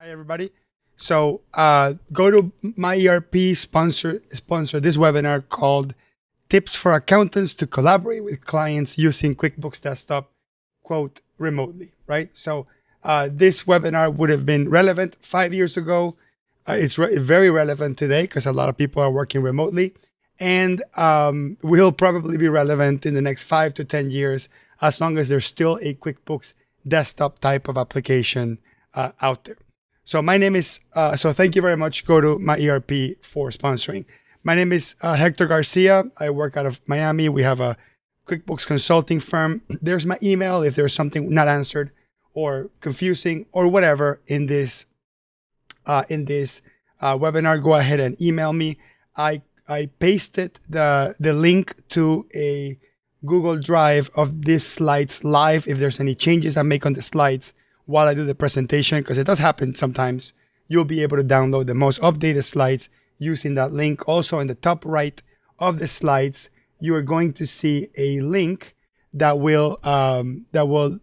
Hi, everybody. So, GoToMyERP sponsor this webinar called "Tips for Accountants to Collaborate with Clients Using QuickBooks Desktop, quote remotely." Right. So, this webinar would have been relevant 5 years ago. It's very relevant today because a lot of people are working remotely, and will probably be relevant in the next 5 to 10 years as long as there's still a QuickBooks Desktop type of application out there. So my name is, thank you very much, GoToMyERP, for sponsoring. My name is Hector Garcia. I work out of Miami. We have a QuickBooks consulting firm. There's my email if there's something not answered or confusing or whatever in this webinar. Go ahead and email me. I pasted the link to a Google Drive of these slides live. If there's any changes I make on the slides while I do the presentation, because it does happen sometimes, you'll be able to download the most updated slides using that link. Also, in the top right of the slides, you are going to see a link that will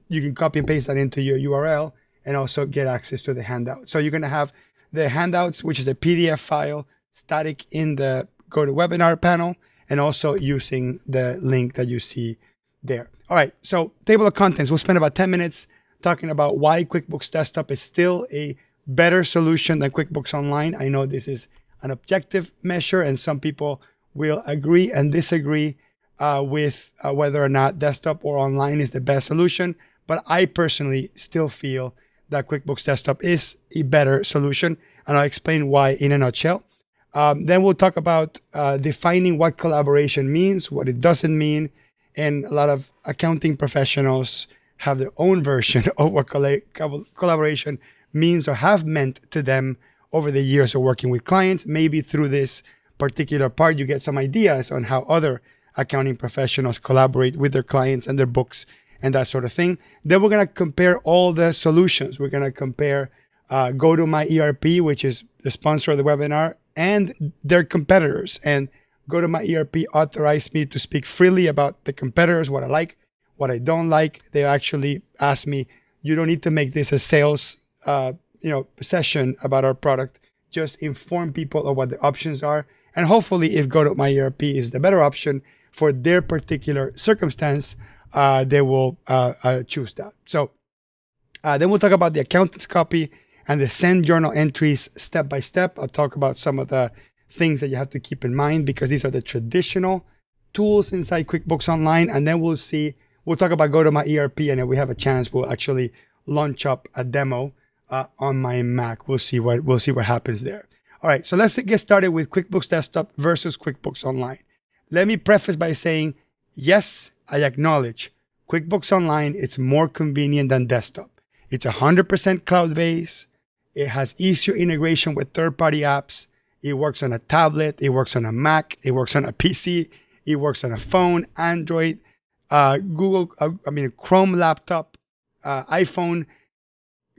you can copy and paste that into your URL and also get access to the handout. So you're going to have the handouts, which is a PDF file, static in the GoToWebinar panel, and also using the link that you see there. All right, so table of contents. We'll spend about 10 minutes talking about why QuickBooks Desktop is still a better solution than QuickBooks Online. I know this is an objective measure, and some people will agree and disagree with whether or not desktop or online is the best solution. But I personally still feel that QuickBooks Desktop is a better solution, and I'll explain why in a nutshell. Then we'll talk about defining what collaboration means, what it doesn't mean, and a lot of accounting professionals have their own version of what collaboration means or have meant to them over the years of working with clients. Maybe through this particular part, you get some ideas on how other accounting professionals collaborate with their clients and their books and that sort of thing. Then we're going to compare all the solutions. We're going to compare GoToMyERP, which is the sponsor of the webinar, and their competitors. And GoToMyERP authorized me to speak freely about the competitors, what I like, what I don't like. They actually asked me, you don't need to make this a sales session about our product. Just inform people of what the options are. And hopefully, if GoToMyERP is the better option for their particular circumstance, they will choose that. So then we'll talk about the accountant's copy and the send journal entries step by step. I'll talk about some of the things that you have to keep in mind because these are the traditional tools inside QuickBooks Online. And then we'll talk about GoToMyERP, and if we have a chance, we'll actually launch up a demo on my Mac. We'll see what happens there. All right, so let's get started with QuickBooks Desktop versus QuickBooks Online. Let me preface by saying, yes, I acknowledge QuickBooks Online, it's more convenient than desktop. It's 100% cloud-based. It has easier integration with third-party apps. It works on a tablet. It works on a Mac. It works on a PC. It works on a phone, Android, Chrome laptop, iPhone.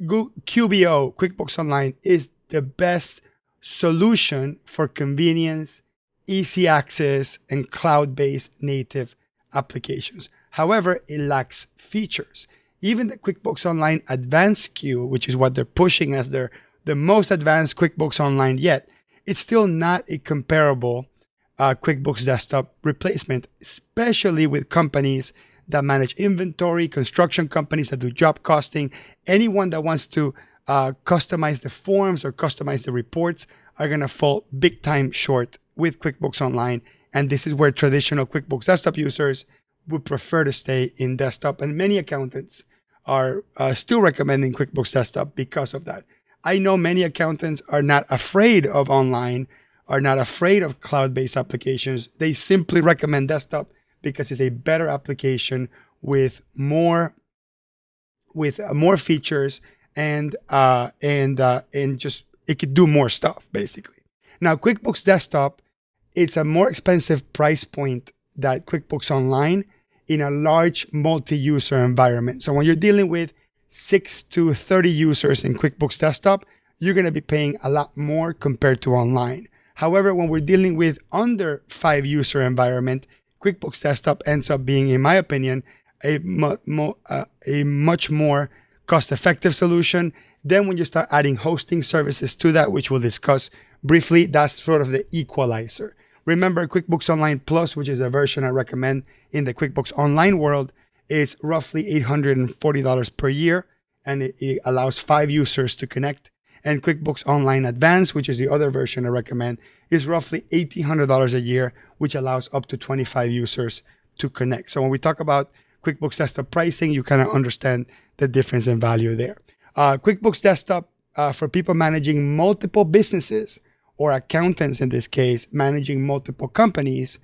QBO, QuickBooks Online, is the best solution for convenience, easy access, and cloud-based native applications. However, it lacks features. Even the QuickBooks Online Advanced Q, which is what they're pushing as the most advanced QuickBooks Online yet, it's still not a comparable QuickBooks Desktop replacement, especially with companies that manage inventory, construction companies that do job costing. Anyone that wants to customize the forms or customize the reports are going to fall big time short with QuickBooks Online. And this is where traditional QuickBooks Desktop users would prefer to stay in desktop. And many accountants are still recommending QuickBooks Desktop because of that. I know many accountants are not afraid of online, are not afraid of cloud-based applications. They simply recommend desktop because it's a better application with more features and just it could do more stuff basically. Now, QuickBooks Desktop, it's a more expensive price point than QuickBooks Online in a large multi-user environment. So when you're dealing with 6 to 30 users in QuickBooks Desktop, you're going to be paying a lot more compared to online. However, when we're dealing with under 5 user environment, QuickBooks Desktop ends up being, in my opinion, a much more cost-effective solution Then when you start adding hosting services to that, which we'll discuss briefly, that's sort of the equalizer. Remember, QuickBooks Online Plus, which is a version I recommend in the QuickBooks Online world, is roughly $840 per year, and it allows 5 users to connect. And QuickBooks Online Advanced, which is the other version I recommend, is roughly $1,800 a year, which allows up to 25 users to connect. So when we talk about QuickBooks Desktop pricing, you kind of understand the difference in value there. QuickBooks Desktop, for people managing multiple businesses, or accountants in this case, managing multiple companies,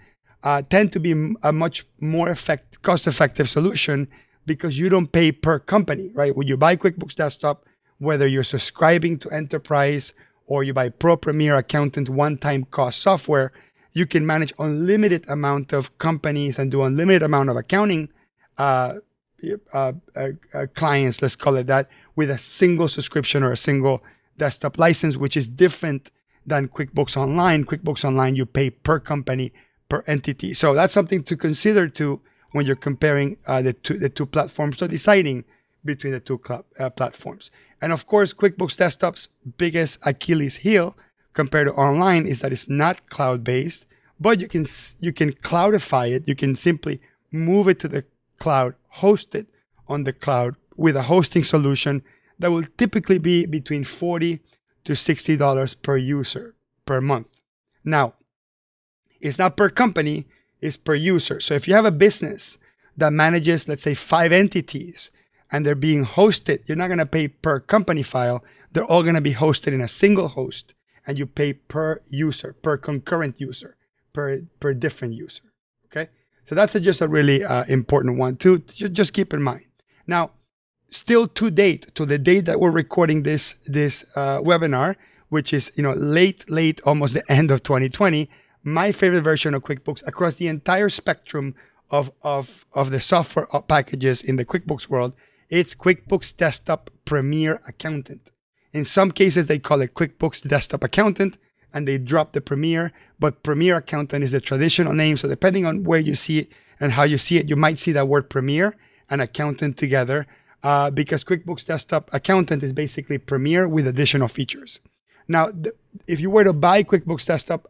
tend to be a much more cost-effective solution because you don't pay per company, right? When you buy QuickBooks Desktop, whether you're subscribing to Enterprise or you buy Pro Premier Accountant one-time cost software, you can manage unlimited amount of companies and do unlimited amount of accounting clients, let's call it that, with a single subscription or a single desktop license, which is different than QuickBooks Online. QuickBooks Online, you pay per company, per entity. So that's something to consider too when you're comparing the two platforms, so deciding between the two platforms. And of course, QuickBooks Desktop's biggest Achilles heel compared to online is that it's not cloud-based, but you can cloudify it. You can simply move it to the cloud, host it on the cloud with a hosting solution that will typically be between $40 to $60 per user per month. Now, it's not per company, it's per user. So if you have a business that manages, let's say, 5 entities and they're being hosted, you're not going to pay per company file. They're all going to be hosted in a single host, and you pay per user, per concurrent user, per different user. Okay? So that's just a really important one to just keep in mind. Now, still to the date that we're recording this webinar, which is late, almost the end of 2020, my favorite version of QuickBooks across the entire spectrum of the software packages in the QuickBooks world, it's QuickBooks Desktop Premier Accountant. In some cases, they call it QuickBooks Desktop Accountant, and they drop the Premier, but Premier Accountant is the traditional name. So depending on where you see it and how you see it, you might see that word Premier and Accountant together, because QuickBooks Desktop Accountant is basically Premier with additional features. Now, if you were to buy QuickBooks Desktop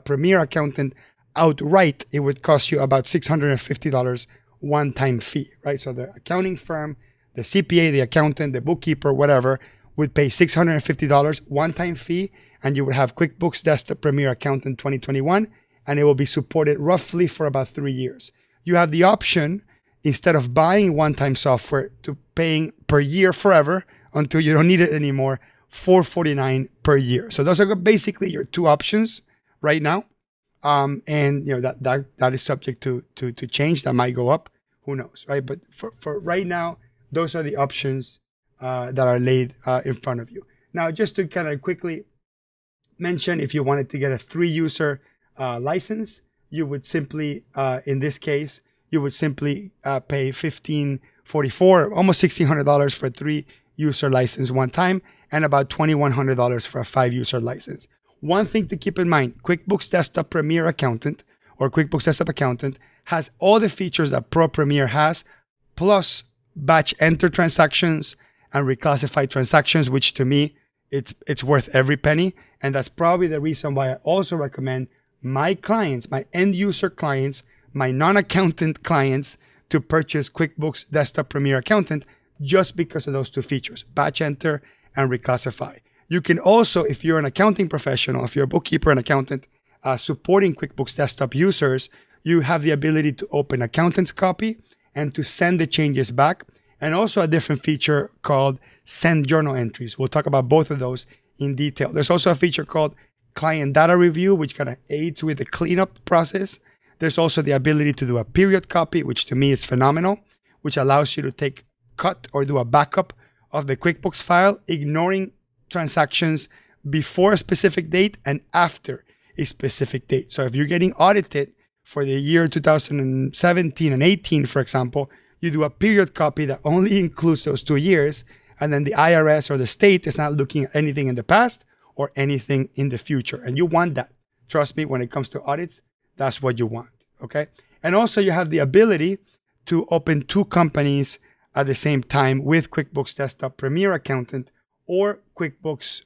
Premier Accountant outright, it would cost you about $650 one-time fee, right? So the accounting firm, the CPA, the accountant, the bookkeeper, whatever, would pay $650 one-time fee, and you would have QuickBooks Desktop Premier Accountant 2021, and it will be supported roughly for about 3 years. You have the option, instead of buying one-time software, to paying per year forever until you don't need it anymore, $449 per year. So those are basically your two options right now. And that is subject to change. That might go up, who knows, right? But for right now, those are the options that are laid in front of you. Now, just to kind of quickly mention, if you wanted to get a 3-user license, you would simply, in this case, you would simply pay $1,544, almost $1,600 for a 3-user license one time, and about $2,100 for a 5-user license. One thing to keep in mind, QuickBooks Desktop Premier Accountant or QuickBooks Desktop Accountant has all the features that Pro Premier has, plus batch enter transactions and reclassify transactions, which to me, it's worth every penny. And that's probably the reason why I also recommend my clients, my end user clients, my non-accountant clients, to purchase QuickBooks Desktop Premier Accountant, just because of those two features, batch enter and reclassify. You can also, if you're an accounting professional, if you're a bookkeeper and accountant supporting QuickBooks Desktop users, you have the ability to open accountant's copy and to send the changes back, and also a different feature called send journal entries. We'll talk about both of those in detail. There's also a feature called client data review, which kind of aids with the cleanup process. There's also the ability to do a period copy, which to me is phenomenal, which allows you to cut or do a backup of the QuickBooks file, ignoring transactions before a specific date and after a specific date. So if you're getting audited for the year 2017 and 18, for example, you do a period copy that only includes those 2 years, and then the IRS or the state is not looking at anything in the past or anything in the future. And you want that. Trust me, when it comes to audits, that's what you want, okay? And also you have the ability to open 2 companies at the same time with QuickBooks Desktop Premier Accountant or QuickBooks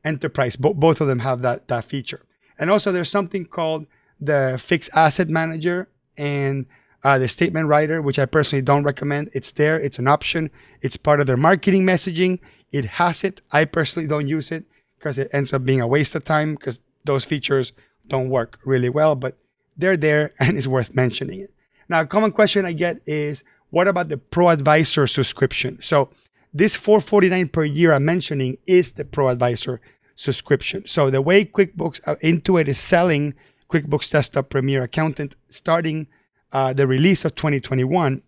Enterprise. Both of them have that feature. And also there's something called the Fixed Asset Manager and the Statement Writer, which I personally don't recommend. It's there. It's an option. It's part of their marketing messaging. It has it. I personally don't use it because it ends up being a waste of time because those features don't work really well, but they're there and it's worth mentioning it. Now, a common question I get is, what about the Pro Advisor subscription? So this $449 per year I'm mentioning is the Pro Advisor subscription. So the way QuickBooks Intuit is selling QuickBooks Desktop Premier Accountant starting the release of 2021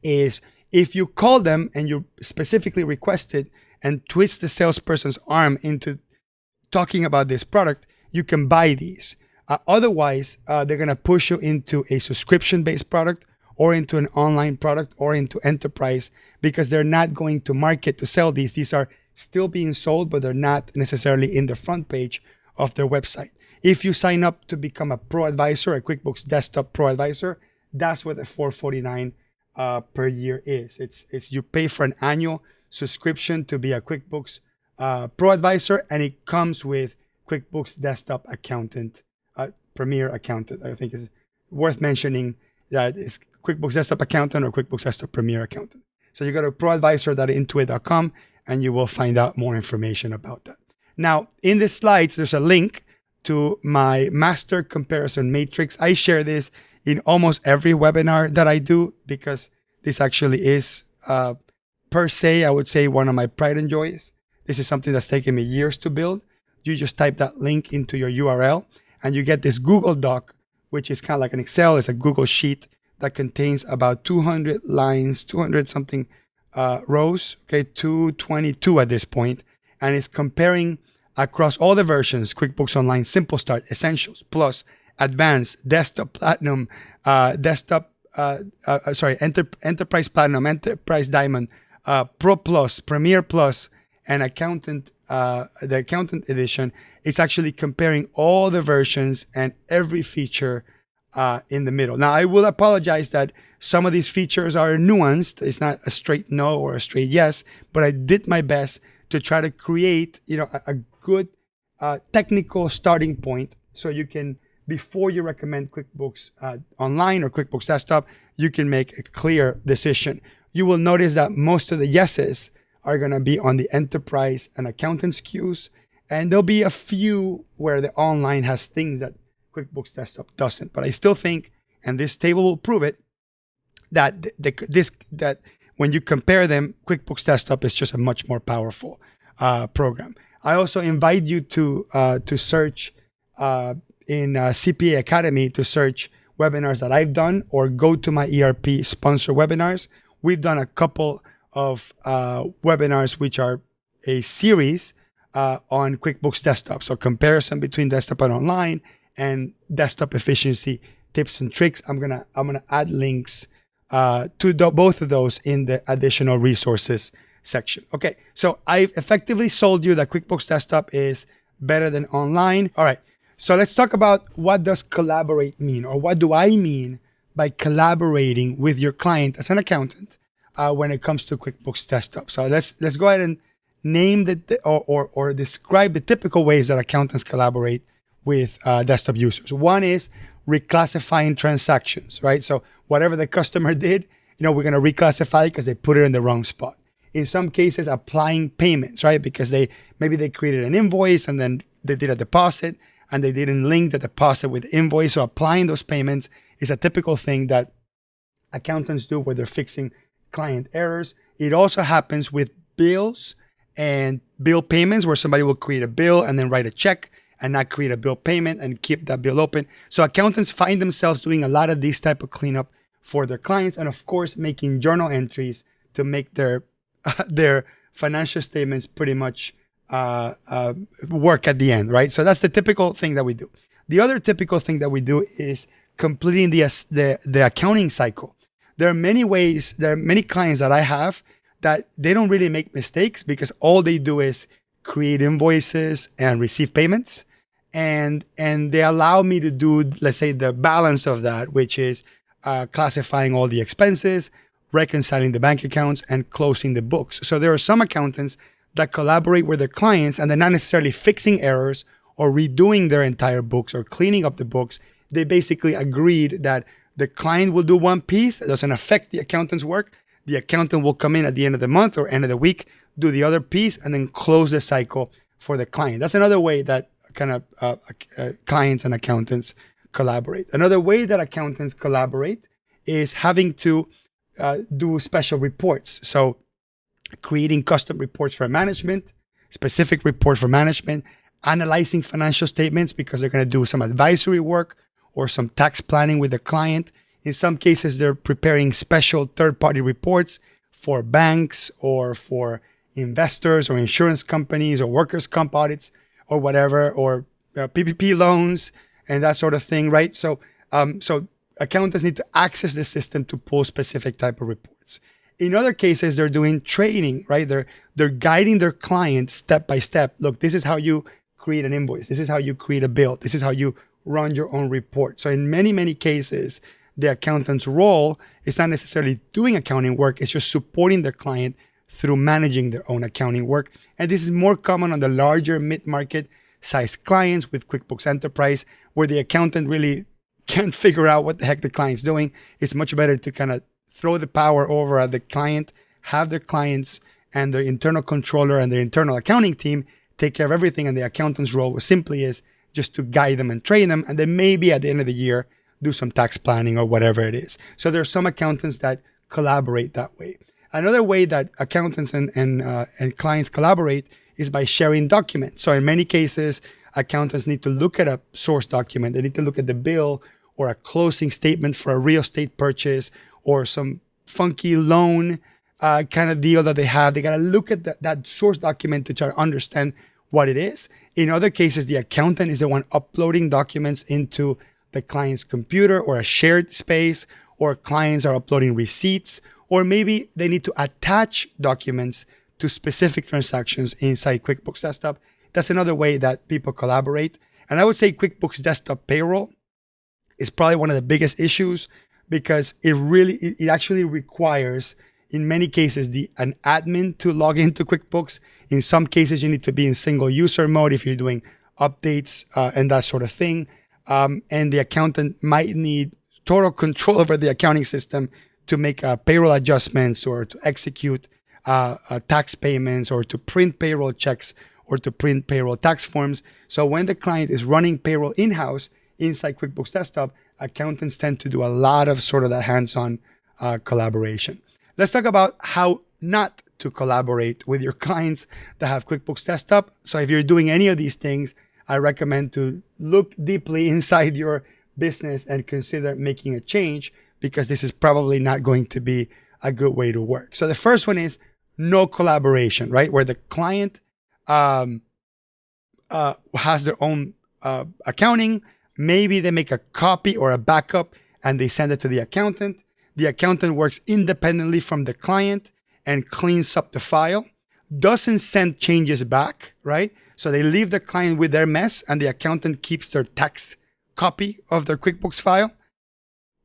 is, if you call them and you specifically request it and twist the salesperson's arm into talking about this product, you can buy these. Otherwise, they're going to push you into a subscription-based product or into an online product or into enterprise, because they're not going to market to sell these. These are still being sold, but they're not necessarily in the front page of their website. If you sign up to become a Pro Advisor, a QuickBooks Desktop Pro Advisor, that's what the $449 per year is. It's you pay for an annual subscription to be a QuickBooks Pro Advisor, and it comes with QuickBooks Desktop Accountant, Premier Accountant. I think is worth mentioning that it's QuickBooks Desktop Accountant or QuickBooks Desktop Premier Accountant. So you go to proadvisor.intuit.com and you will find out more information about that. Now, in the slides, there's a link to my master comparison matrix. I share this in almost every webinar that I do because this actually is, per se, I would say, one of my pride and joys. This is something that's taken me years to build. You just type that link into your URL and you get this Google Doc, which is kind of like an Excel. It's a Google Sheet that contains about 200 lines, 200 something rows, okay, 222 at this point, and it's comparing across all the versions: QuickBooks Online, Simple Start, Essentials, Plus, Advanced, Desktop Platinum, Enterprise Platinum, Enterprise Diamond, Pro Plus, Premier Plus, and Accountant, the Accountant Edition. It's actually comparing all the versions and every feature in the middle. Now, I will apologize that some of these features are nuanced. It's not a straight no or a straight yes, but I did my best to try to create, a good technical starting point, so you can, before you recommend QuickBooks Online or QuickBooks Desktop, you can make a clear decision. You will notice that most of the yeses are going to be on the enterprise and accountant SKUs, and there'll be a few where the online has things that QuickBooks Desktop doesn't. But I still think, and this table will prove it, that that when you compare them, QuickBooks Desktop is just a much more powerful program. I also invite you to search in CPA Academy, to search webinars that I've done or GoToMyERP sponsor webinars. We've done a couple of webinars which are a series on QuickBooks Desktop. So comparison between desktop and online, and desktop efficiency tips and tricks. I'm gonna add links to both of those in the additional resources section. Okay, so I've effectively sold you that QuickBooks Desktop is better than online. All right, so let's talk about, what does collaborate mean, or what do I mean by collaborating with your client as an accountant when it comes to QuickBooks Desktop. So let's go ahead and name or describe the typical ways that accountants collaborate with desktop users. One is reclassifying transactions, right? So whatever the customer did, we're going to reclassify because they put it in the wrong spot. In some cases, applying payments, right? Because maybe they created an invoice and then they did a deposit and they didn't link the deposit with the invoice. So applying those payments is a typical thing that accountants do where they're fixing client errors. It also happens with bills and bill payments, where somebody will create a bill and then write a check and not create a bill payment and keep that bill open. So accountants find themselves doing a lot of these type of cleanup for their clients, and of course, making journal entries to make their financial statements pretty much work at the end, right? So that's the typical thing that we do. The other typical thing that we do is completing the accounting cycle. There are many ways, there are many clients that I have that they don't really make mistakes because all they do is create invoices and receive payments. And they allow me to do, let's say, the balance of that, which is classifying all the expenses, reconciling the bank accounts, and closing the books. So there are some accountants that collaborate with their clients, and they're not necessarily fixing errors or redoing their entire books or cleaning up the books. They basically agreed that the client will do one piece that doesn't affect the accountant's work. The accountant will come in at the end of the month or end of the week, do the other piece, and then close the cycle for the client. That's another way that kind of clients and accountants collaborate. Another way that accountants collaborate is having to do special reports. So creating custom reports for management, specific reports for management, analyzing financial statements because they're going to do some advisory work or some tax planning with the client. In some cases, they're preparing special third-party reports for banks or for investors or insurance companies or workers' comp audits or whatever, or PPP loans and that sort of thing, right? So accountants need to access the system to pull specific type of reports. In other cases, they're doing training, right? They're guiding their clients step by step. Look, this is how you create an invoice. This is how you create a bill. This is how you run your own report. So in many, many cases, the accountant's role is not necessarily doing accounting work. It's just supporting the client through managing their own accounting work. And this is more common on the larger mid-market size clients with QuickBooks Enterprise, where the accountant really can't figure out what the heck the client's doing. It's much better to kind of throw the power over at the client, have their clients and their internal controller and their internal accounting team take care of everything. And the accountant's role simply is just to guide them and train them. And then maybe at the end of the year, do some tax planning or whatever it is. So there are some accountants that collaborate that way. Another way that accountants and clients collaborate is by sharing documents. So in many cases, accountants need to look at a source document. They need to look at the bill or a closing statement for a real estate purchase or some funky loan kind of deal that they have. They got to look at that source document to try to understand what it is. In other cases, the accountant is the one uploading documents into the client's computer or a shared space, or clients are uploading receipts, or maybe they need to attach documents to specific transactions inside QuickBooks Desktop. That's another way that people collaborate. And I would say QuickBooks Desktop Payroll is probably one of the biggest issues because it actually requires, in many cases, an admin to log into QuickBooks. In some cases, you need to be in single user mode if you're doing updates and that sort of thing. And the accountant might need total control over the accounting system to make payroll adjustments or to execute tax payments or to print payroll checks or to print payroll tax forms. So when the client is running payroll in-house inside QuickBooks Desktop, accountants tend to do a lot of sort of that hands-on collaboration. Let's talk about how not to collaborate with your clients that have QuickBooks Desktop. So if you're doing any of these things, I recommend to look deeply inside your business and consider making a change, because this is probably not going to be a good way to work. So the first one is no collaboration, right? Where the client has their own accounting. Maybe they make a copy or a backup and they send it to the accountant. The accountant works independently from the client and cleans up the file, doesn't send changes back, right? So they leave the client with their mess and the accountant keeps their tax copy of their QuickBooks file.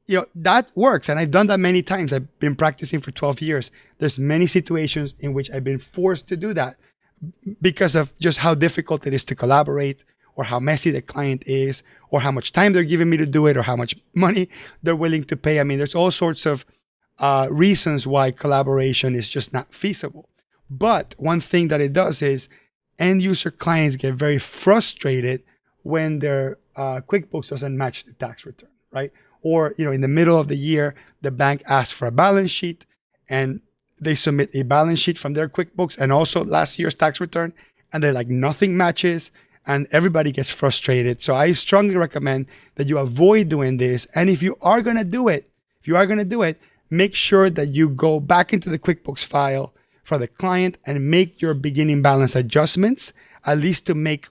You know, that works. And I've done that many times. I've been practicing for 12 years. There's many situations in which I've been forced to do that because of just how difficult it is to collaborate, or how messy the client is, or how much time they're giving me to do it, or how much money they're willing to pay. I mean, there's all sorts of reasons why collaboration is just not feasible. But one thing that it does is end user clients get very frustrated when their QuickBooks doesn't match the tax return, right? Or, you know, in the middle of the year, the bank asks for a balance sheet and they submit a balance sheet from their QuickBooks and also last year's tax return, and they're like, nothing matches, and everybody gets frustrated. So I strongly recommend that you avoid doing this. And if you are going to do it, make sure that you go back into the QuickBooks file for the client and make your beginning balance adjustments, at least to make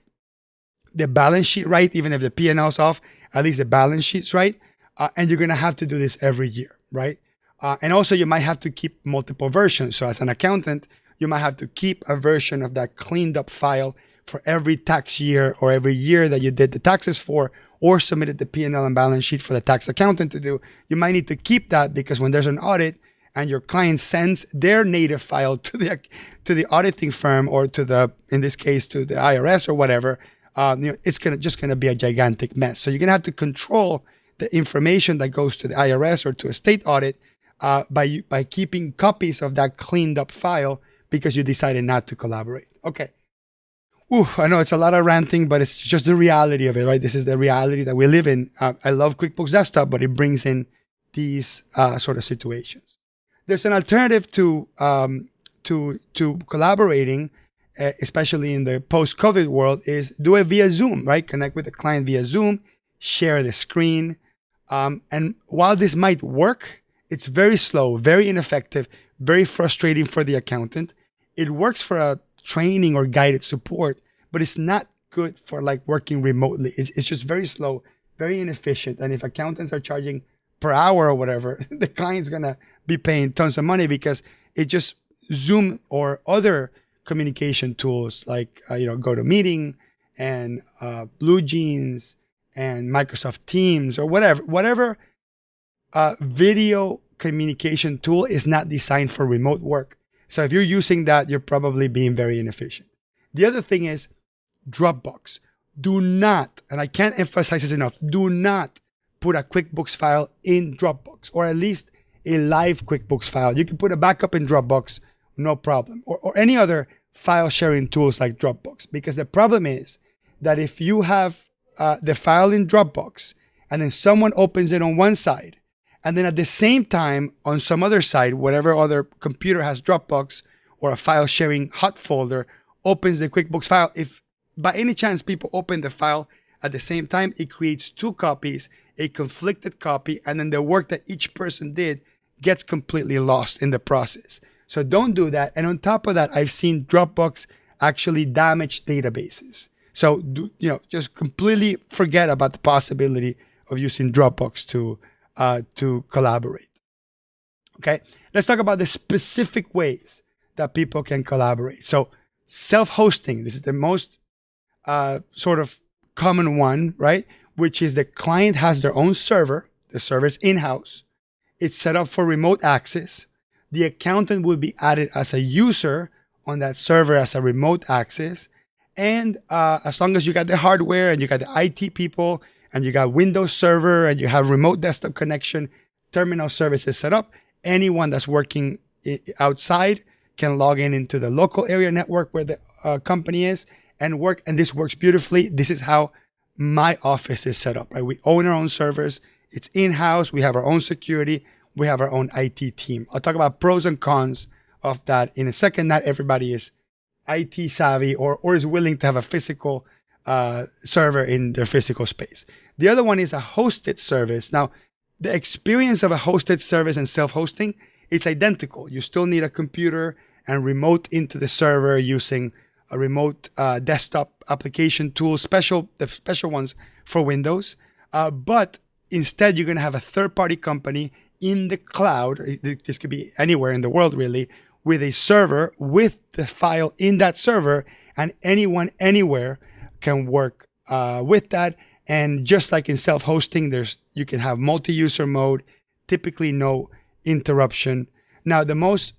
the balance sheet right. Even if the P&L is off, at least the balance sheet's right. And you're going to have to do this every year, right? And also you might have to keep multiple versions. So as an accountant, you might have to keep a version of that cleaned up file for every tax year or every year that you did the taxes for or submitted the P&L and balance sheet for the tax accountant to do. You might need to keep that because when there's an audit and your client sends their native file to the auditing firm, or to the, in this case, to the IRS or whatever, it's just gonna be a gigantic mess. So you're gonna have to control the information that goes to the IRS or to a state audit by keeping copies of that cleaned up file because you decided not to collaborate. Okay. Ooh, I know it's a lot of ranting, but it's just the reality of it, right? This is the reality that we live in. I love QuickBooks Desktop, but it brings in these sort of situations. There's an alternative to collaborating, especially in the post-COVID world, is do it via Zoom, right? Connect with the client via Zoom, share the screen. And while this might work, it's very slow, very ineffective, very frustrating for the accountant. It works for a training or guided support, but it's not good for like working remotely. It's just very slow, very inefficient. And if accountants are charging per hour or whatever, the client's gonna be paying tons of money because it just Zoom or other communication tools like GoToMeeting and Blue Jeans and Microsoft Teams or whatever video communication tool is not designed for remote work. So if you're using that, you're probably being very inefficient. The other thing is Dropbox. Do not, and I can't emphasize this enough, do not put a QuickBooks file in Dropbox, or at least a live QuickBooks file. You can put a backup in Dropbox, no problem, or any other file sharing tools like Dropbox. Because the problem is that if you have the file in Dropbox and then someone opens it on one side, and then at the same time, on some other side, whatever other computer has Dropbox or a file sharing hot folder opens the QuickBooks file, if by any chance people open the file at the same time, it creates two copies, a conflicted copy, and then the work that each person did gets completely lost in the process. So don't do that. And on top of that, I've seen Dropbox actually damage databases. So just completely forget about the possibility of using Dropbox to collaborate. Okay, let's talk about the specific ways that people can collaborate. So self-hosting, this is the most sort of common one, right? Which is the client has their own server, the server's in-house. It's set up for remote access. The accountant will be added as a user on that server as a remote access. And as long as you got the hardware and you got the IT people and you got Windows Server and you have remote desktop connection, terminal services set up, anyone that's working outside can log into the local area network where the company is and work. And this works beautifully. This is how my office is set up, right? We own our own servers. It's in-house. We have our own security. We have our own IT team. I'll talk about pros and cons of that in a second. Not everybody is IT savvy or is willing to have a physical server in their physical space. The other one is a hosted service. Now, the experience of a hosted service and self-hosting, it's identical. You still need a computer and remote into the server using a remote desktop application tool, the special ones for Windows. But instead, you're going to have a third-party company in the cloud. This could be anywhere in the world, really, with a server with the file in that server, and anyone anywhere can work with that. And just like in self-hosting, you can have multi-user mode, typically no interruption. Now, the most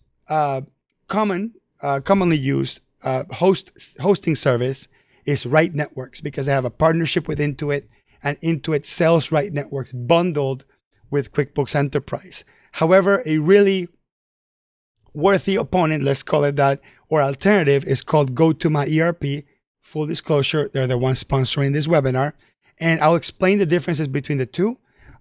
commonly used hosting service is RightNetworks, because they have a partnership with Intuit, and Intuit sells RightNetworks bundled with QuickBooks Enterprise. However, a really worthy opponent, let's call it that, or alternative, is called GoToMyERP. Full disclosure, they're the ones sponsoring this webinar. And I'll explain the differences between the two.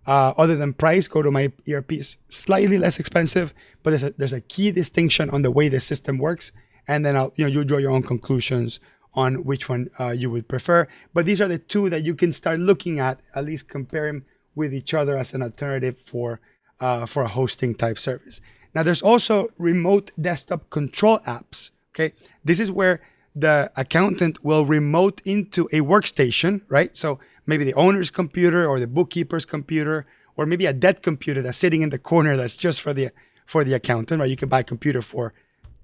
Other than price, GoToMyERP is slightly less expensive, but there's a key distinction on the way the system works. And then you draw your own conclusions on which one you would prefer. But these are the two that you can start looking at least compare them with each other as an alternative for a hosting type service. Now, there's also remote desktop control apps. Okay, this is where the accountant will remote into a workstation, right? So maybe the owner's computer or the bookkeeper's computer, or maybe a dead computer that's sitting in the corner that's just for the accountant, right? You can buy a computer for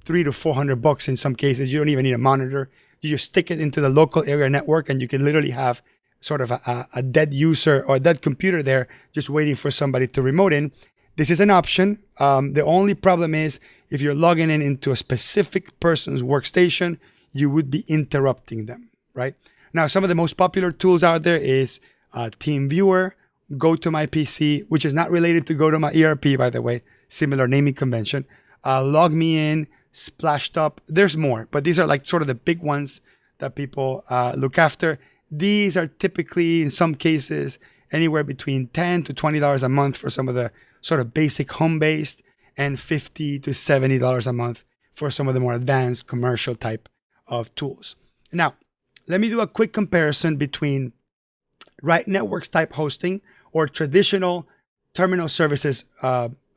$300 to $400 in some cases. You don't even need a monitor. You just stick it into the local area network, and you can literally have sort of a dead user or a dead computer there just waiting for somebody to remote in. this is an option. The only problem is if you're logging in into a specific person's workstation, you would be interrupting them, right? Now, some of the most popular tools out there is TeamViewer, GoToMyPC, which is not related to GoToMyERP, by the way, similar naming convention. LogMeIn, Splashtop. There's more, but these are like sort of the big ones that people look after. These are typically, in some cases, anywhere between $10 to $20 a month for some of the sort of basic home-based, and $50 to $70 a month for some of the more advanced commercial type of tools. Now, let me do a quick comparison between RightNetworks type hosting or traditional terminal services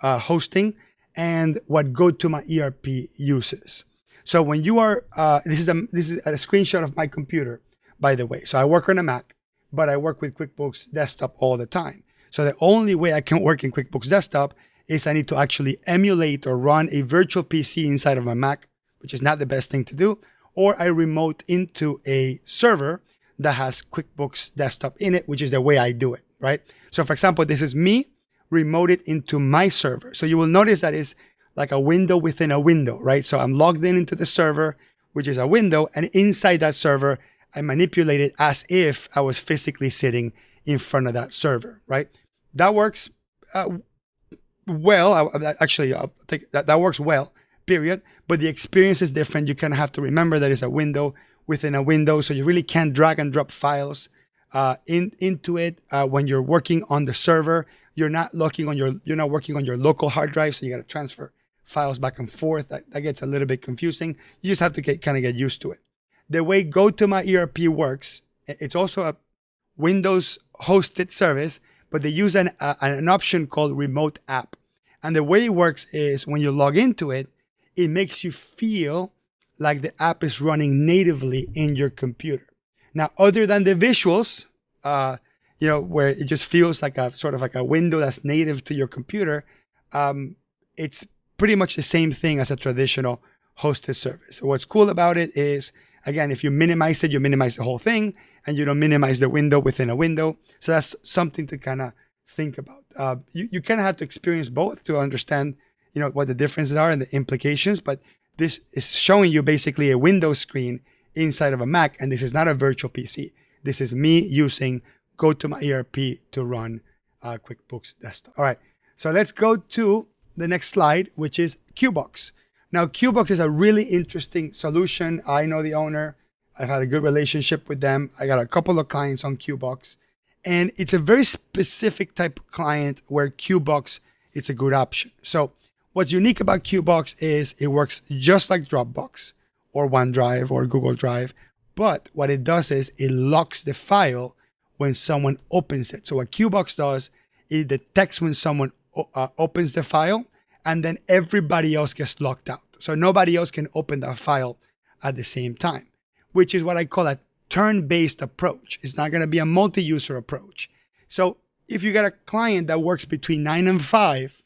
hosting and what GoToMyERP uses. So when you are, this is a screenshot of my computer, by the way. So I work on a Mac, but I work with QuickBooks Desktop all the time. So the only way I can work in QuickBooks Desktop is I need to actually emulate or run a virtual PC inside of my Mac, which is not the best thing to do, or I remote into a server that has QuickBooks Desktop in it, which is the way I do it, right? So for example, this is me remoted into my server. So you will notice that it's like a window within a window, right? So I'm logged in into the server, which is a window, and inside that server, I manipulate it as if I was physically sitting in front of that server, right? That works well. I'll take that. That works well, period. But the experience is different. You kind of have to remember that it's a window within a window, so you really can't drag and drop files into it when you're working on the server. You're not working on your local hard drive, so you got to transfer files back and forth. That gets a little bit confusing. You just have to get used to it. The way GoToMyERP works, it's also a Windows hosted service, but they use an option called RemoteApp. And the way it works is when you log into it, it makes you feel like the app is running natively in your computer. Now, other than the visuals, where it just feels like a sort of like a window that's native to your computer, it's pretty much the same thing as a traditional hosted service. So what's cool about it is, again, if you minimize it, you minimize the whole thing, and you don't minimize the window within a window. So that's something to kind of think about. You kind of have to experience both to understand, what the differences are and the implications. But this is showing you basically a window screen inside of a Mac, and this is not a virtual PC. This is me using GoToMyERP to run QuickBooks Desktop. All right, so let's go to the next slide, which is QBOX. Now, QBOX is a really interesting solution. I know the owner. I've had a good relationship with them. I got a couple of clients on QBOX. And it's a very specific type of client where QBOX is a good option. So what's unique about QBOX is it works just like Dropbox or OneDrive or Google Drive. But what it does is it locks the file when someone opens it. So what QBOX does, it detects when someone opens the file, and then everybody else gets locked out. So nobody else can open that file at the same time, which is what I call a turn-based approach. It's not going to be a multi-user approach. So if you got a client that works between 9 and 5,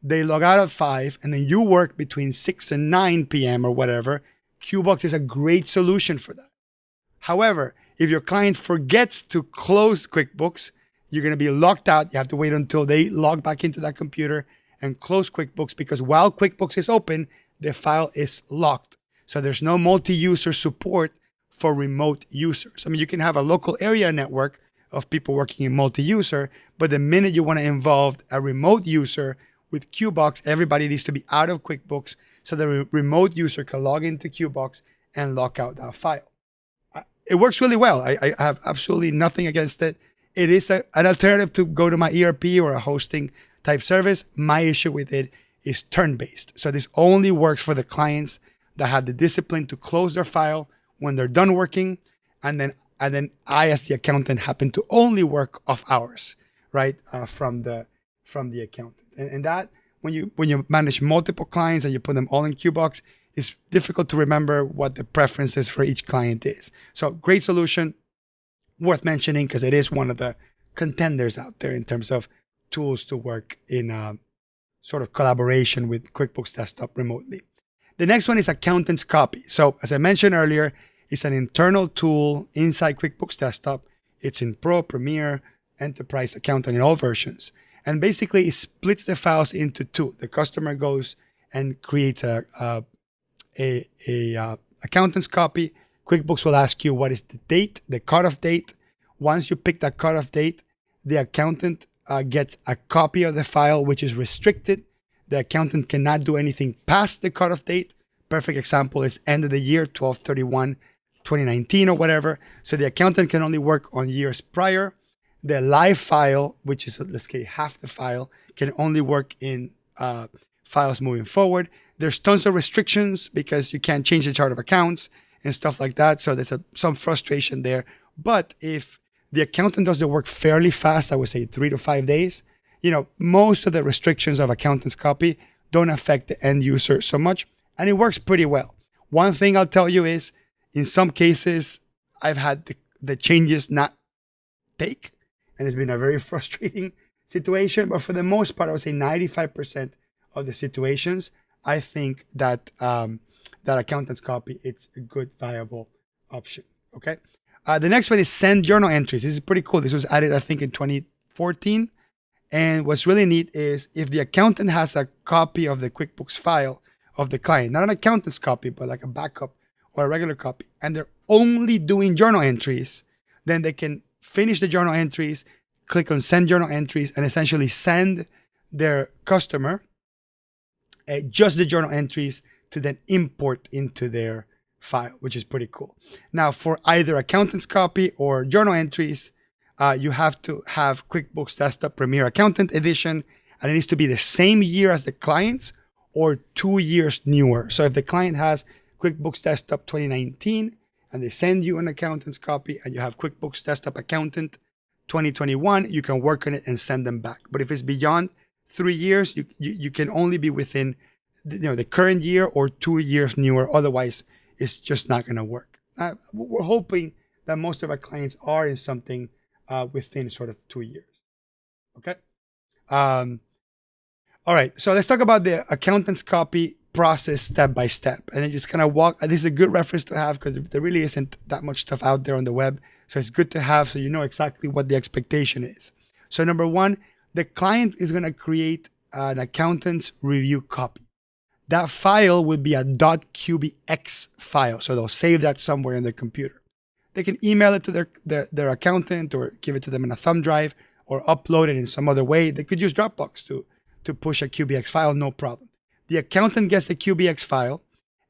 they log out at 5, and then you work between 6 and 9 p.m. or whatever, QBOX is a great solution for that. However, if your client forgets to close QuickBooks, you're going to be locked out. You have to wait until they log back into that computer and close QuickBooks, because while QuickBooks is open, the file is locked. So there's no multi-user support for remote users. I mean, you can have a local area network of people working in multi-user, but the minute you want to involve a remote user with QBOX, everybody needs to be out of QuickBooks so the remote user can log into QBOX and lock out that file. It works really well. I have absolutely nothing against it. It is an alternative to GoToMyERP or a hosting type service. My issue with it is turn-based. So this only works for the clients that have the discipline to close their file when they're done working, and then I, as the accountant, happen to only work off hours, right, from the accountant. And that when you manage multiple clients and you put them all in QBOX, it's difficult to remember what the preferences for each client is. So great solution, worth mentioning because it is one of the contenders out there in terms of tools to work in sort of collaboration with QuickBooks Desktop remotely. The next one is Accountant's Copy. So as I mentioned earlier, it's an internal tool inside QuickBooks Desktop. It's in Pro, Premier, Enterprise, Accountant in all versions. And basically it splits the files into two. The customer goes and creates a accountant's copy. QuickBooks will ask you what is the date, the cutoff date. Once you pick that cutoff date, the accountant gets a copy of the file, which is restricted. The accountant cannot do anything past the cutoff date. Perfect example is end of the year, 12/31/2019 or whatever. So the accountant can only work on years prior. The live file, which is, let's say, half the file, can only work in files moving forward. There's tons of restrictions because you can't change the chart of accounts and stuff like that. So there's some frustration there. But if the accountant does the work fairly fast, I would say 3 to 5 days, most of the restrictions of accountant's copy don't affect the end user so much. And it works pretty well. One thing I'll tell you is, in some cases, I've had the changes not take, and it's been a very frustrating situation. But for the most part, I would say 95% of the situations, I think that that accountant's copy, it's a good, viable option. Okay. The next one is send journal entries. This is pretty cool. This was added, I think, in 2014. And what's really neat is if the accountant has a copy of the QuickBooks file of the client, not an accountant's copy, but like a backup or a regular copy, and they're only doing journal entries, then they can finish the journal entries, click on send journal entries, and essentially send their customer just the journal entries to then import into their file, which is pretty cool. Now, for either accountant's copy or journal entries, you have to have QuickBooks Desktop Premier Accountant Edition, and it needs to be the same year as the client's or 2 years newer. So if the client has QuickBooks Desktop 2019 and they send you an accountant's copy and you have QuickBooks Desktop Accountant 2021, you can work on it and send them back. But if it's beyond 3 years, you can only be within the current year or 2 years newer. Otherwise, it's just not going to work. We're hoping that most of our clients are in something within sort of 2 years. Okay. All right. So let's talk about the accountant's copy process step by step, and then just kind of walk. This is a good reference to have because there really isn't that much stuff out there on the web. So it's good to have so you know exactly what the expectation is. So number one, the client is going to create an accountant's review copy. That file will be a .qbx file. So they'll save that somewhere in their computer. They can email it to their accountant or give it to them in a thumb drive or upload it in some other way. They could use Dropbox to push a QBX file, no problem. The accountant gets the QBX file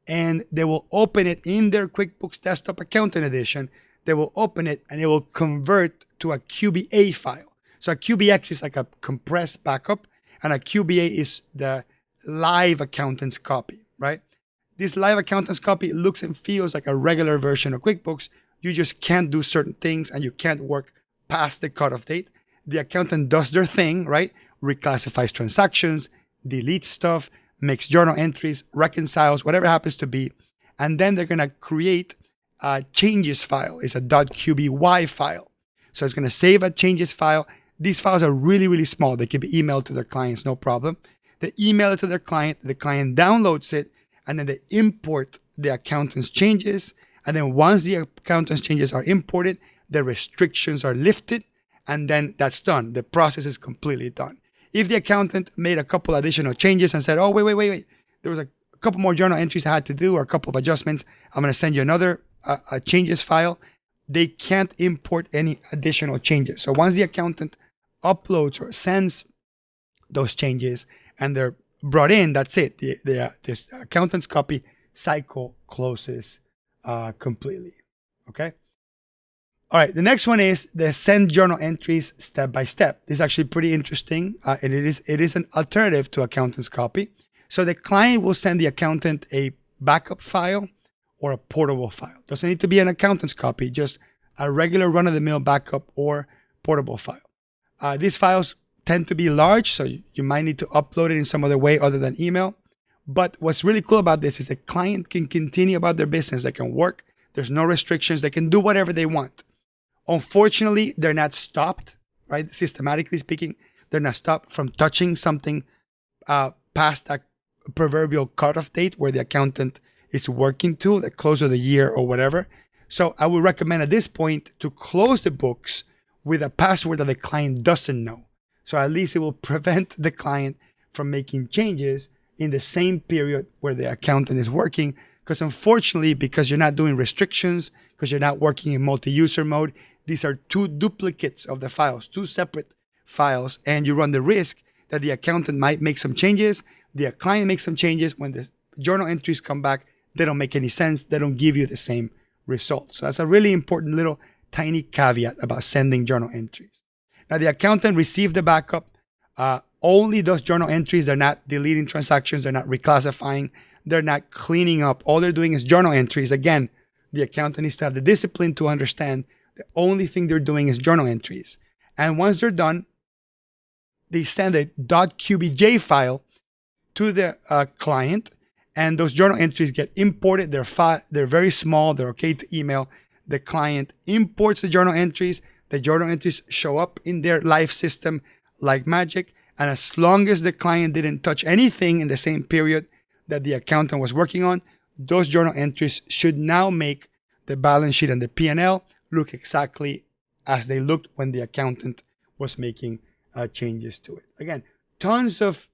and they will open it in their QuickBooks Desktop Accountant Edition. They will open it and it will convert to a QBA file. So a QBX is like a compressed backup and a QBA is the live accountant's copy, right? This live accountant's copy looks and feels like a regular version of QuickBooks. You just can't do certain things and you can't work past the cutoff date. The accountant does their thing, right? Reclassifies transactions, deletes stuff, makes journal entries, reconciles, whatever it happens to be. And then they're going to create a changes file. It's a .qby file. So it's going to save a changes file. These files are really, really small. They can be emailed to their clients, no problem. They email it to their client. The client downloads it, and then they import the accountant's changes. And then once the accountant's changes are imported, the restrictions are lifted, and then that's done. The process is completely done. If the accountant made a couple additional changes and said, oh, wait, there was a couple more journal entries I had to do or a couple of adjustments, I'm going to send you another changes file, they can't import any additional changes. So once the accountant uploads or sends those changes and they're brought in, that's it. This accountant's copy cycle closes completely. Okay. All right. The next one is the send journal entries step by step. This is actually pretty interesting, and it is an alternative to accountant's copy. So the client will send the accountant a backup file or a portable file. Doesn't need to be an accountant's copy, just a regular run-of-the-mill backup or portable file. These files tend to be large, so you might need to upload it in some other way other than email. But what's really cool about this is the client can continue about their business. They can work. There's no restrictions. They can do whatever they want. Unfortunately, they're not stopped, right? Systematically speaking, they're not stopped from touching something past that proverbial cutoff date where the accountant is working to, the close of the year or whatever. So I would recommend at this point to close the books with a password that the client doesn't know. So at least it will prevent the client from making changes in the same period where the accountant is working. Because unfortunately, because you're not doing restrictions, because you're not working in multi-user mode, these are two duplicates of the files, two separate files, and you run the risk that the accountant might make some changes, the client makes some changes. When the journal entries come back, they don't make any sense. They don't give you the same result. So that's a really important little tiny caveat about sending journal entries. Now, the accountant received the backup. Only those journal entries. They're not deleting transactions. They're not reclassifying. They're not cleaning up. All they're doing is journal entries. Again, the accountant needs to have the discipline to understand the only thing they're doing is journal entries. And once they're done, they send a .qbj file to the client, and those journal entries get imported. They're very small. They're okay to email. The client imports the journal entries. The journal entries show up in their live system like magic. And as long as the client didn't touch anything in the same period that the accountant was working on, those journal entries should now make the balance sheet and the P&L look exactly as they looked when the accountant was making changes to it. Again, tons of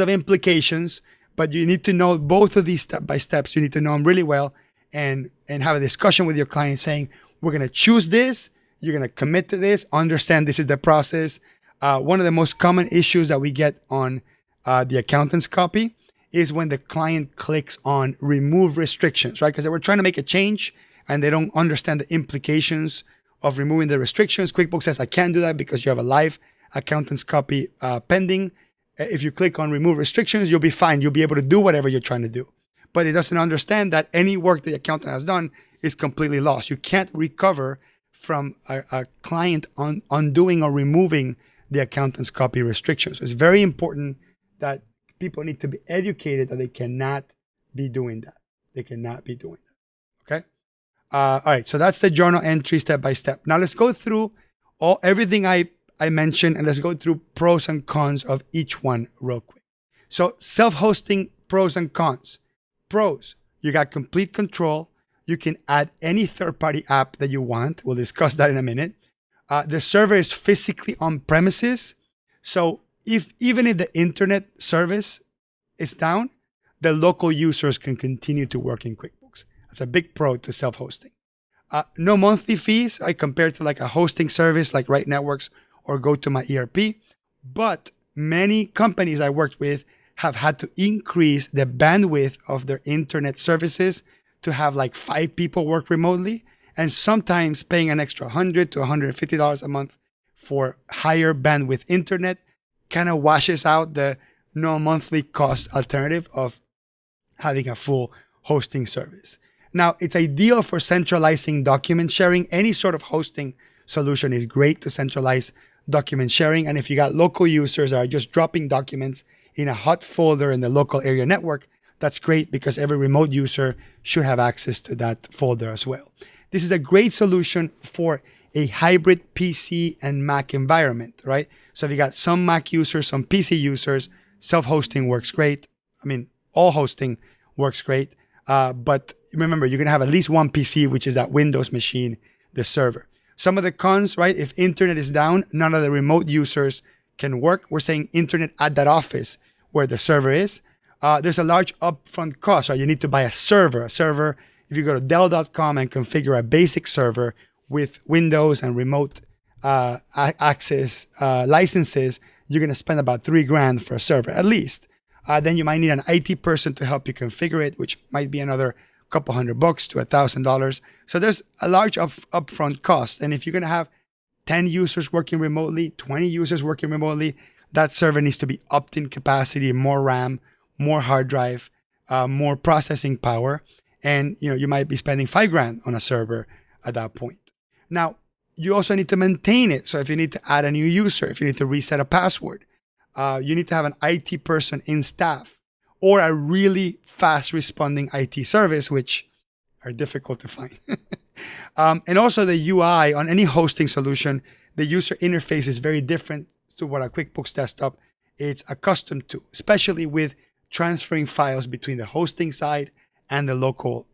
implications, but you need to know both of these step by steps. You need to know them really well and have a discussion with your client saying, we're going to choose this. You're going to commit to this. Understand this is the process. One of the most common issues that we get on the accountant's copy is when the client clicks on remove restrictions, right? Because they were trying to make a change and they don't understand the implications of removing the restrictions. QuickBooks says, I can't do that because you have a live accountant's copy pending. If you click on remove restrictions, you'll be fine. You'll be able to do whatever you're trying to do. But it doesn't understand that any work the accountant has done is completely lost. You can't recover from a client undoing or removing the accountant's copy restrictions. So it's very important that people need to be educated that they cannot be doing that. They cannot be doing that. Okay? All right, so that's the journal entry step by step. Now let's go through everything I mentioned, and let's go through pros and cons of each one real quick. So self-hosting, pros and cons. Pros, you got complete control. You can add any third-party app that you want. We'll discuss that in a minute. The server is physically on premises. So even if the internet service is down, the local users can continue to work in QuickBooks. That's a big pro to self-hosting. No monthly fees, compared to like a hosting service like RightNetworks or GoToMyERP. But many companies I worked with have had to increase the bandwidth of their internet services to have like 5 people work remotely, and sometimes paying an extra $100 to $150 a month for higher bandwidth internet kind of washes out the no monthly cost alternative of having a full hosting service. Now, it's ideal for centralizing document sharing. Any sort of hosting solution is great to centralize document sharing. And if you got local users that are just dropping documents in a hot folder in the local area network, that's great because every remote user should have access to that folder as well. This is a great solution for a hybrid PC and Mac environment, right? So if you got some Mac users, some PC users, self-hosting works great. I mean, all hosting works great. But remember, you're going to have at least one PC, which is that Windows machine, the server. Some of the cons, right? If internet is down, none of the remote users can work. We're saying internet at that office where the server is. There's a large upfront cost, right? You need to buy a server. If you go to Dell.com and configure a basic server with Windows and remote access licenses, you're going to spend about $3,000 for a server, at least. Then you might need an IT person to help you configure it, which might be another couple $100 to $1,000. So there's a large upfront cost. And if you're going to have 10 users working remotely, 20 users working remotely, that server needs to be upped in capacity, more RAM, more hard drive, more processing power. And you might be spending $5,000 on a server at that point. Now, you also need to maintain it. So if you need to add a new user, if you need to reset a password, you need to have an IT person in staff or a really fast responding IT service, which are difficult to find. And also the UI on any hosting solution, the user interface is very different to what a QuickBooks Desktop is accustomed to, especially with transferring files between the hosting side and the local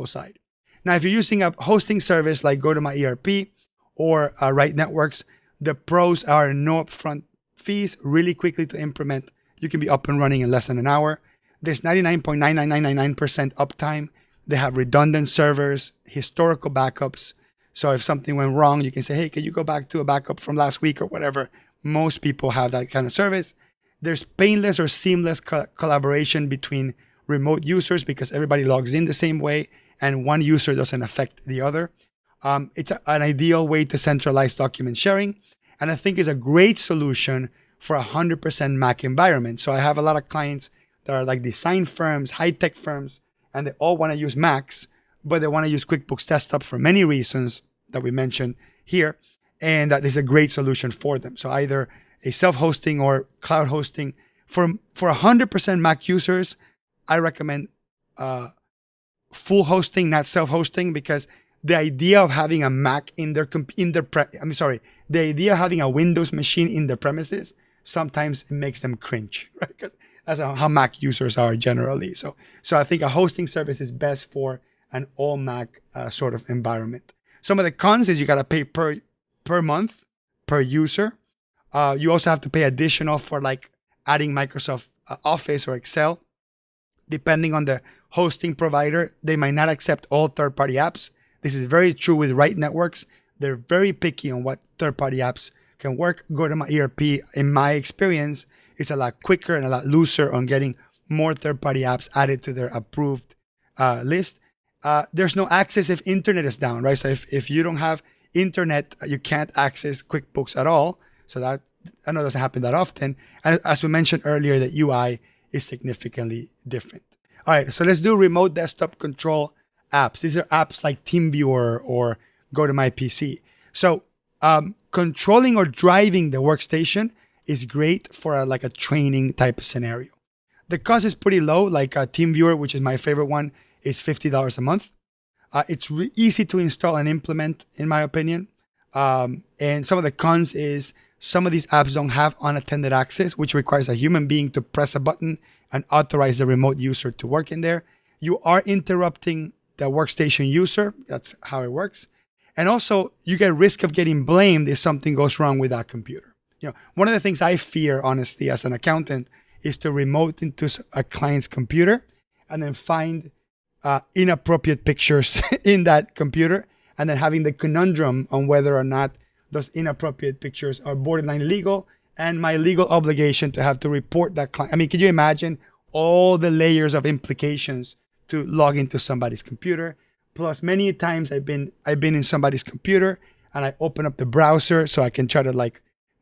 side. Now, if you're using a hosting service like GoToMyERP or RightNetworks, The pros are no upfront fees, really quickly to implement. You can be up and running in less than an hour. There's 99.99999% uptime. They have redundant servers, historical backups. So if something went wrong, you can say, hey, can you go back to a backup from last week or whatever? Most people have that kind of service. There's painless or seamless collaboration between remote users because everybody logs in the same way and one user doesn't affect the other. It's an ideal way to centralize document sharing. And I think is a great solution for 100% Mac environment. So I have a lot of clients that are like design firms, high-tech firms, and they all want to use Macs, but they want to use QuickBooks Desktop for many reasons that we mentioned here. And that is a great solution for them. So either a self-hosting or cloud hosting. For 100% Mac users, I recommend full hosting, not self-hosting, because the idea of having a Mac the idea of having a Windows machine in their premises, sometimes it makes them cringe, right? That's how Mac users are generally. So I think a hosting service is best for an all Mac sort of environment. Some of the cons is you got to pay per month per user. You also have to pay additional for like adding Microsoft Office or Excel. Depending on the hosting provider, they might not accept all third-party apps. This is very true with RightNetworks. They're very picky on what third-party apps can work. GoToMyERP, in my experience, is a lot quicker and a lot looser on getting more third-party apps added to their approved list. There's no access if internet is down, right? So if you don't have internet, you can't access QuickBooks at all. So that, I know, doesn't happen that often. And as we mentioned earlier, the UI is significantly different. All right, so let's do remote desktop control apps. These are apps like TeamViewer or GoToMyPC. So controlling or driving the workstation is great for a training type of scenario. The cost is pretty low, like TeamViewer, which is my favorite one, is $50 a month. It's easy to install and implement, in my opinion. And some of the cons is some of these apps don't have unattended access, which requires a human being to press a button and authorize the remote user to work in there. You are interrupting the workstation user. That's how it works. And also, you get risk of getting blamed if something goes wrong with that computer. One of the things I fear, honestly, as an accountant, is to remote into a client's computer and then find inappropriate pictures in that computer, and then having the conundrum on whether or not those inappropriate pictures are borderline illegal, and my legal obligation to have to report that client. I mean, can you imagine all the layers of implications to log into somebody's computer? Plus, many times I've been in somebody's computer and I open up the browser so I can try to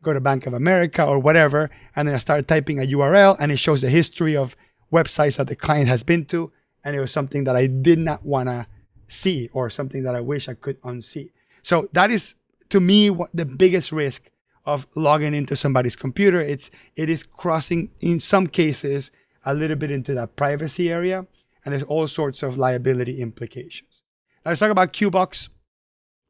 go to Bank of America or whatever, and then I start typing a URL and it shows the history of websites that the client has been to, and it was something that I did not want to see or something that I wish I could unsee. So that is, to me, what the biggest risk of logging into somebody's computer. It is crossing, in some cases, a little bit into that privacy area, and there's all sorts of liability implications. Now let's talk about QBOX,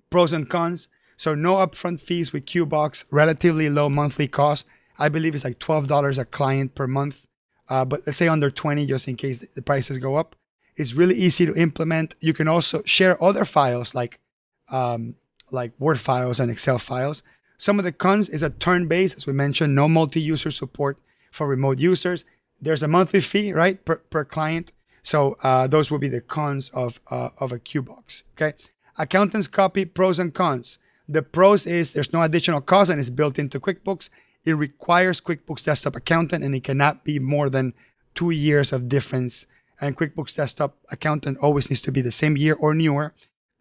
pros and cons. So no upfront fees with QBOX, relatively low monthly cost. I believe it's like $12 a client per month, but let's say under 20 just in case the prices go up. It's really easy to implement. You can also share other files like Word files and Excel files. Some of the cons is a turn-based, as we mentioned, no multi-user support for remote users. There's a monthly fee, right, per client. So those will be the cons of a QBOX. Okay, accountant's copy, pros and cons. The pros is there's no additional cost and it's built into QuickBooks. It requires QuickBooks Desktop Accountant, and it cannot be more than 2 years of difference. And QuickBooks Desktop Accountant always needs to be the same year or newer.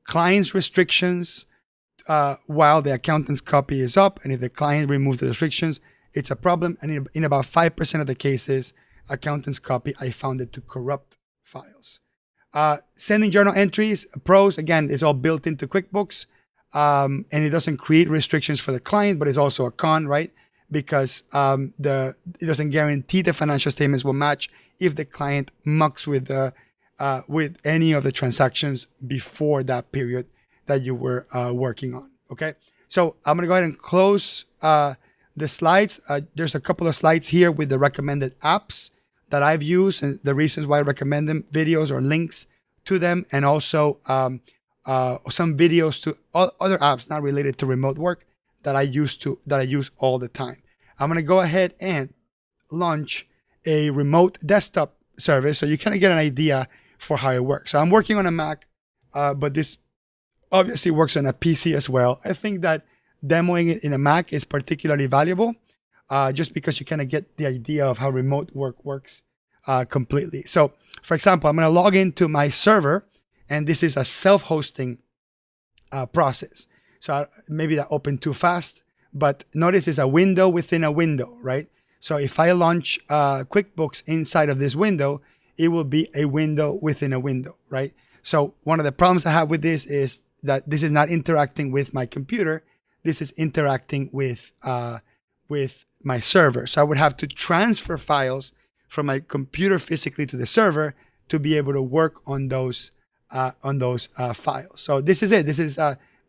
Client's restrictions while the accountant's copy is up, and if the client removes the restrictions, it's a problem. And in about 5% of the cases, accountant's copy, I found it to corrupt files. Sending journal entries, pros, again, it's all built into QuickBooks, and it doesn't create restrictions for the client, but it's also a con, right? Because it doesn't guarantee the financial statements will match if the client mucks with any of the transactions before that period that you were working on. Okay, so I'm gonna go ahead and close the slides. There's a couple of slides here with the recommended apps that I've used and the reasons why I recommend them, videos or links to them, and also some videos to other apps not related to remote work that I use all the time. I'm gonna go ahead and launch a remote desktop service so you kind of get an idea for how it works. So I'm working on a Mac, but this obviously works on a PC as well. I think that demoing it in a Mac is particularly valuable, just because you kind of get the idea of how remote work works completely. So for example, I'm going to log into my server, and this is a self-hosting process. So maybe that opened too fast, but notice it's a window within a window, right? So if I launch QuickBooks inside of this window, it will be a window within a window, right? So one of the problems I have with this is that this is not interacting with my computer. This is interacting with my server. So I would have to transfer files from my computer physically to the server to be able to work on those files. So this is it. This is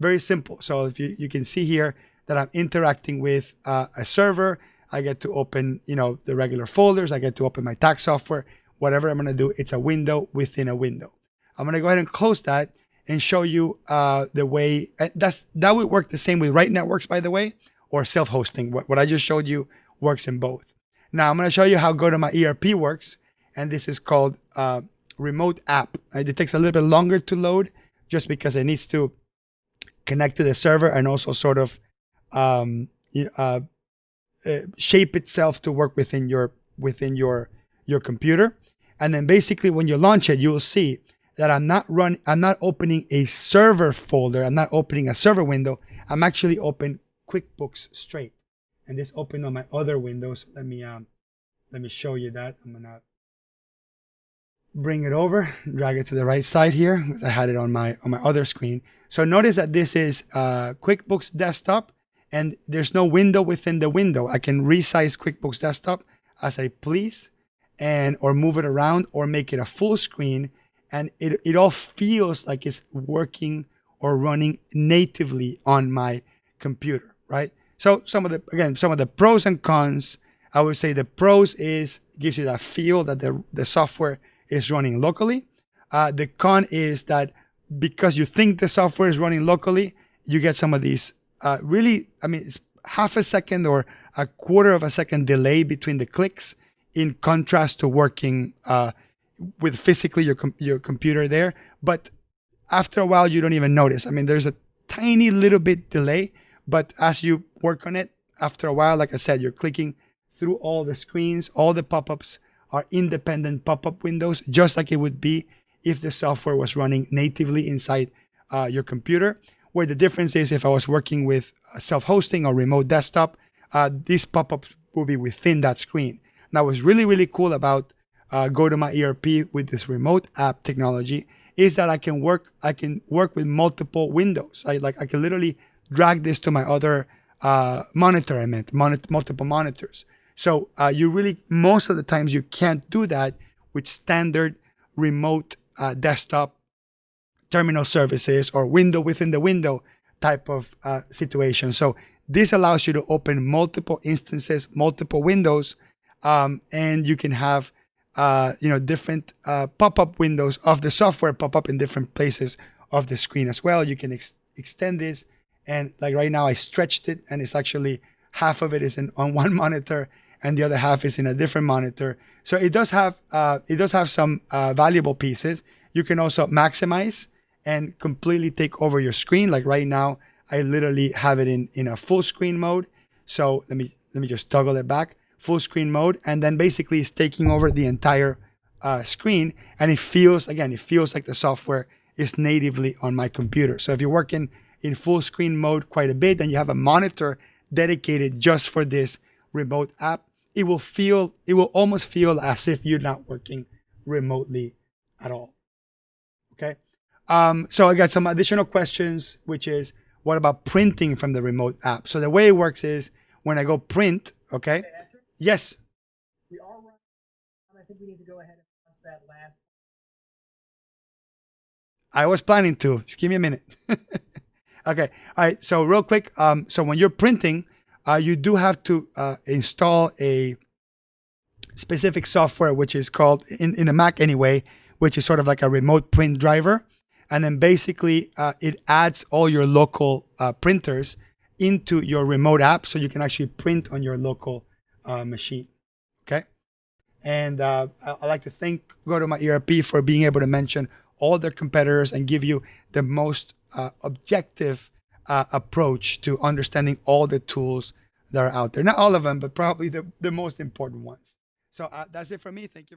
very simple. So if you can see here that I'm interacting with a server, I get to open, the regular folders. I get to open my tax software, whatever I'm going to do. It's a window within a window. I'm going to go ahead and close that and show you the way that would work the same with RightNetworks, by the way, or self-hosting. What I just showed you works in both. Now I'm going to show you how GoToMyERP works, and this is called RemoteApp. It takes a little bit longer to load just because it needs to connect to the server and also sort of shape itself to work within your computer. And then basically when you launch it, you will see that I'm not opening a server folder. I'm not opening a server window. I'm actually open QuickBooks straight. And this opened on my other windows. Let me show you that. I'm gonna bring it over, drag it to the right side here, because I had it on my other screen. So notice that this is QuickBooks Desktop, and there's no window within the window. I can resize QuickBooks Desktop as I please, or move it around, or make it a full screen, and it all feels like it's working or running natively on my computer, right? So some of the pros and cons, I would say the pros gives you that feel that the software is running locally. The con is that because you think the software is running locally, you get some of these it's half a second or a quarter of a second delay between the clicks, in contrast to working with physically your computer there. But after a while, you don't even notice. There's a tiny little bit delay, but as you work on it, after a while, like I said, you're clicking through all the screens. All the pop-ups are independent pop-up windows, just like it would be if the software was running natively inside your computer. Where the difference is, if I was working with self-hosting or remote desktop, these pop-ups will be within that screen. Now, what's really, really cool about GoToMyERP with this RemoteApp technology is that I can work with multiple windows. I can literally drag this to my other monitor. Multiple monitors. So you really, most of the times, you can't do that with standard remote desktop terminal services or window within the window type of situation. So this allows you to open multiple instances, multiple windows, and you can have different pop-up windows of the software pop up in different places of the screen as well. You can extend this, and like right now I stretched it, and it's actually half of it is on one monitor and the other half is in a different monitor. So it does have some valuable pieces. You can also maximize and completely take over your screen. Like right now, I literally have it in a full screen mode. So let me just toggle it back, full screen mode, and then basically it's taking over the entire screen, and it feels like the software is natively on my computer. So if you're working in full screen mode quite a bit, and you have a monitor dedicated just for this remote app, it will almost feel as if you're not working remotely at all. Okay. So I got some additional questions, which is, what about printing from the remote app? So the way it works is when I go print, okay? Yes. We are running. I think we need to go ahead and watch that last. I was planning to. Just give me a minute. Okay. All right. So real quick. So when you're printing, you do have to install a specific software, which is called, in a Mac anyway, which is sort of like a remote print driver. And then basically it adds all your local printers into your remote app so you can actually print on your local machine. Okay. And I'd like to thank GoToMyERP for being able to mention all their competitors and give you the most objective approach to understanding all the tools that are out there. Not all of them, but probably the most important ones. So that's it for me. Thank you very much.